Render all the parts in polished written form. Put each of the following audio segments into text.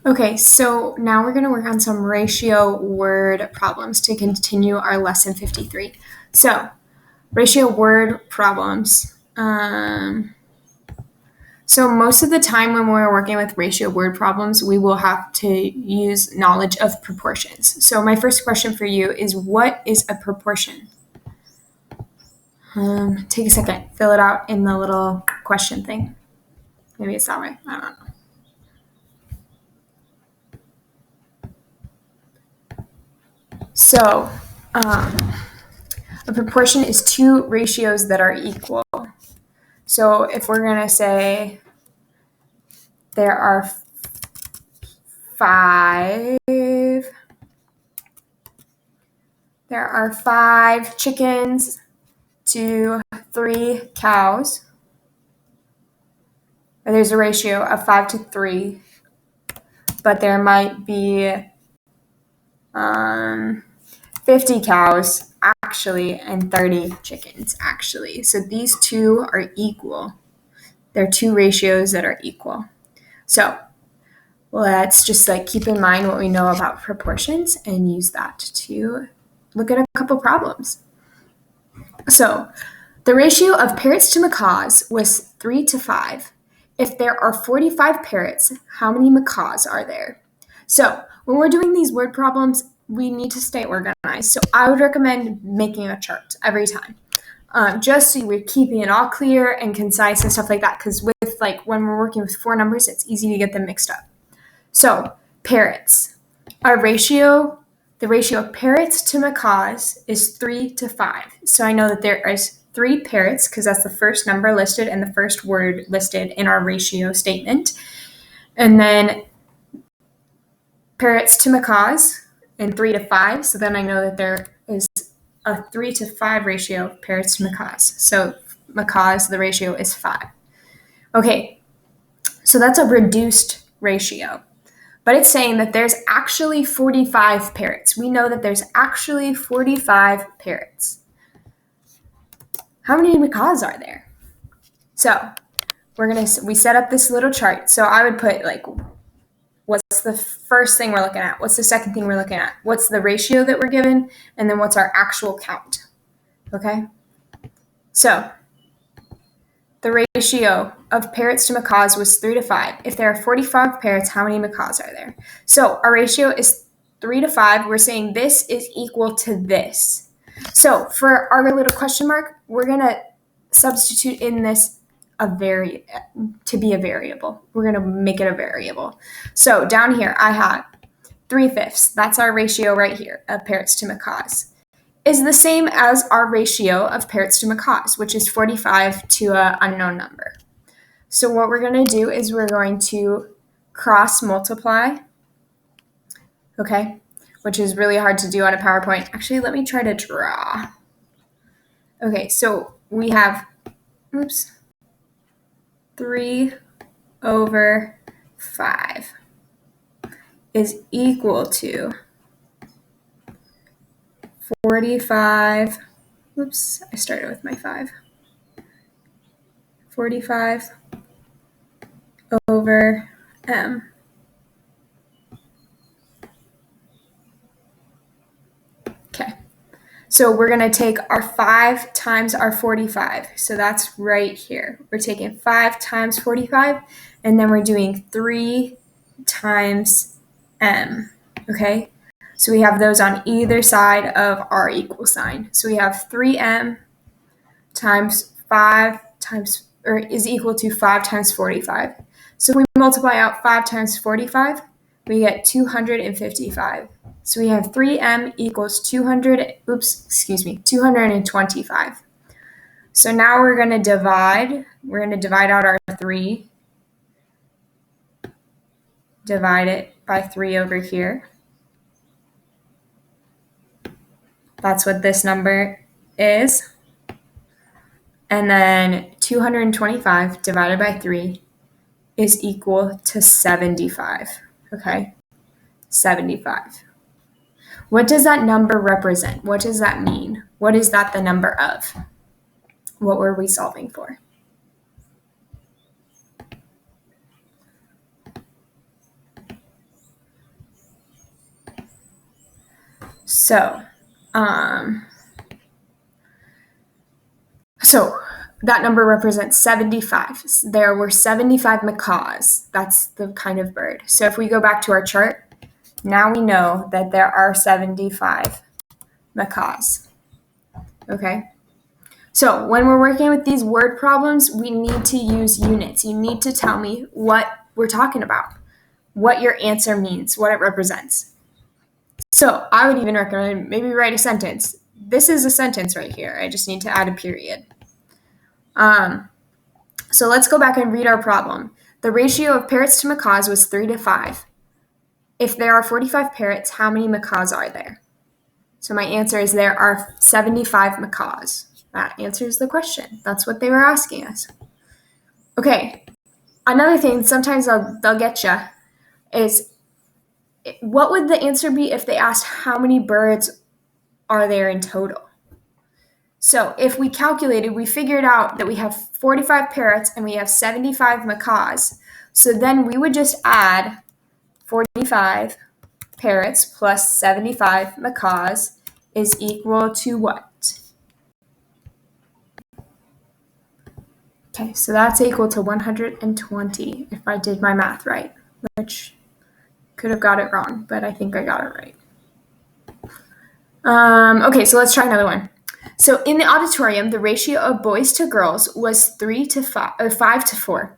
Okay, so now we're going to work on some ratio word problems to continue our lesson 53. So, ratio word problems. So most of the time when we're working with ratio word problems, we will have to use knowledge of proportions. So my first question for you is, what is a proportion? Take a second, fill it out in the little question thing. Maybe it's that way, I don't know. So, a proportion is two ratios that are equal. So if we're going to say there are five chickens to 3 cows, there's a ratio of 5 to 3, but there might be 50 cows actually and 30 chickens actually. So these two are equal. They're two ratios that are equal. So let's just keep in mind what we know about proportions and use that to look at a couple problems. So the ratio of parrots to macaws was 3 to 5. If there are 45 parrots, how many macaws are there? So when we're doing these word problems, we need to stay organized. So I would recommend making a chart every time, just so we're keeping it all clear and concise and stuff like that. Because with when we're working with 4 numbers, it's easy to get them mixed up. So parrots, the ratio of parrots to macaws is 3 to 5. So I know that there is 3 parrots because that's the first number listed and the first word listed in our ratio statement. And then parrots to macaws and 3 to 5. So then I know that there is a 3 to 5 ratio of parrots to macaws. So macaws, the ratio is 5. Okay, so that's a reduced ratio. But it's saying that there's actually 45 parrots. We know that there's actually 45 parrots. How many macaws are there? So we set up this little chart. So I would put what's the first thing we're looking at? What's the second thing we're looking at? What's the ratio that we're given? And then what's our actual count? Okay? So the ratio of parrots to macaws was 3 to 5. If there are 45 parrots, how many macaws are there? So our ratio is 3 to 5. We're saying this is equal to this. So for our little question mark, we're going to substitute in this to be a variable. We're going to make it a variable. So down here, I have 3/5. That's our ratio right here of parrots to macaws. Is the same as our ratio of parrots to macaws, which is 45 to an unknown number. So what we're going to do is we're going to cross multiply, okay, which is really hard to do on a PowerPoint. Actually, let me try to draw. Okay, so we have, 3/5 is equal to 45, I started with my 5. 45 over m. Okay, so we're going to take our 5 times our 45. So that's right here. We're taking 5 times 45, and then we're doing 3 times m. Okay, so we have those on either side of our equal sign. So we have 3m times 5 times, or is equal to 5 times 45. So if we multiply out 5 times 45, we get 255. So we have 3m equals 225. So now we're going to divide. We're going to divide out our 3. Divide it by 3 over here. That's what this number is. And then 225 divided by 3 is equal to 75. Okay? 75. What does that number represent? What does that mean? What is that the number of? What were we solving for? So that number represents 75. There were 75 macaws. That's the kind of bird. So if we go back to our chart, now we know that there are 75 macaws. Okay? So when we're working with these word problems, we need to use units. You need to tell me what we're talking about, what your answer means, what it represents. So I would even recommend maybe write a sentence. This is a sentence right here. I just need to add a period. So let's go back and read our problem. The ratio of parrots to macaws was 3 to 5. If there are 45 parrots, how many macaws are there? So my answer is there are 75 macaws. That answers the question. That's what they were asking us. Okay, another thing, sometimes they'll get you, is what would the answer be if they asked how many birds are there in total? So if we calculated, we figured out that we have 45 parrots and we have 75 macaws. So then we would just add 45 parrots plus 75 macaws is equal to what? Okay, so that's equal to 120 if I did my math right, which could have got it wrong, but I think I got it right. Okay, so let's try another one. So in the auditorium, the ratio of boys to girls was 3 to 5, or 5 to 4.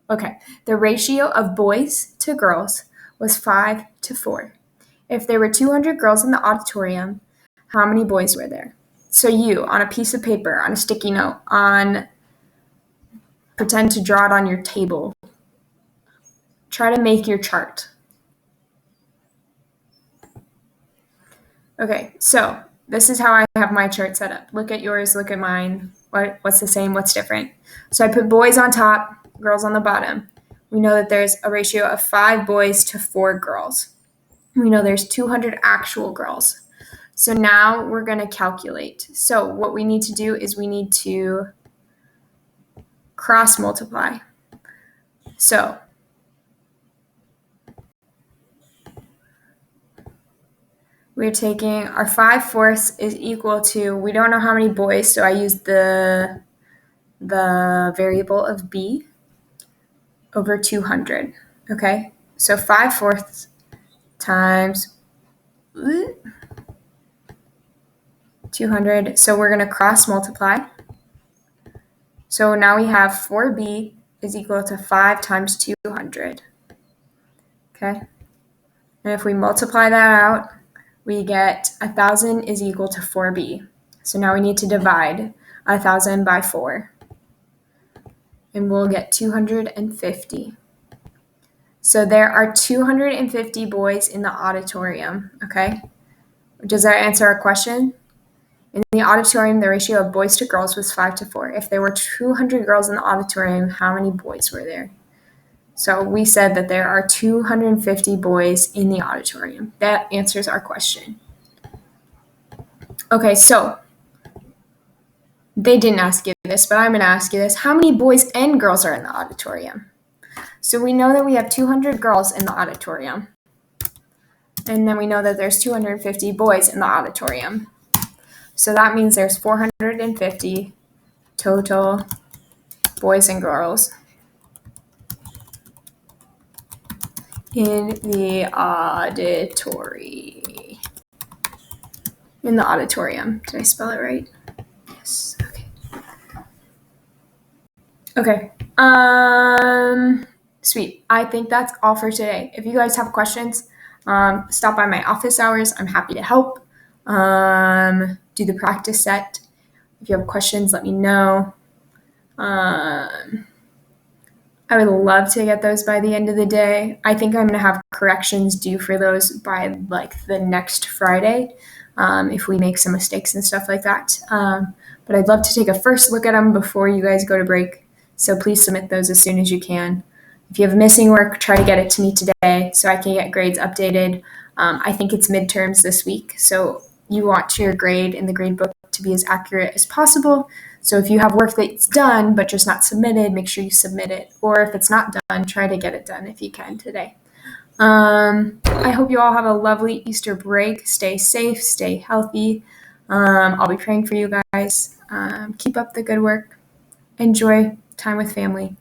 Okay, the ratio of boys to girls was 5 to 4. If there were 200 girls in the auditorium, how many boys were there? So you, on a piece of paper, on a sticky note, pretend to draw it on your table. Try to make your chart. Okay, so this is how I have my chart set up. Look at yours, look at mine. What's the same, what's different? So I put boys on top, girls on the bottom. We know that there's a ratio of 5 boys to 4 girls. We know there's 200 actual girls. So now we're going to calculate. So what we need to do is we need to cross multiply. So we're taking our 5/4 is equal to, we don't know how many boys, so I used the variable of b over 200. Okay, so 5/4 times 200. So we're going to cross multiply. So now we have 4b is equal to 5 times 200. Okay, and if we multiply that out, we get 1,000 is equal to 4b. So now we need to divide 1,000 by 4. And we'll get 250. So there are 250 boys in the auditorium, okay? Does that answer our question? In the auditorium, the ratio of boys to girls was 5 to 4. If there were 200 girls in the auditorium, how many boys were there? So we said that there are 250 boys in the auditorium. That answers our question. Okay, so they didn't ask you this, but I'm going to ask you this. How many boys and girls are in the auditorium? So we know that we have 200 girls in the auditorium. And then we know that there's 250 boys in the auditorium. So that means there's 450 total boys and girls in the auditorium. Did I spell it right? Yes. Okay. Sweet. I think that's all for today. If you guys have questions, stop by my office hours. I'm happy to help. Do the practice set. If you have questions, let me know. I would love to get those by the end of the day. I think I'm going to have corrections due for those by like the next Friday, if we make some mistakes and stuff like that. But I'd love to take a first look at them before you guys go to break. So please submit those as soon as you can. If you have missing work, try to get it to me today so I can get grades updated. I think it's midterms this week, so you want your grade in the grade book to be as accurate as possible. So if you have work that's done but just not submitted, make sure you submit it. Or if it's not done, try to get it done if you can today. I hope you all have a lovely Easter break. Stay safe, stay healthy. I'll be praying for you guys. Keep up the good work. Enjoy time with family.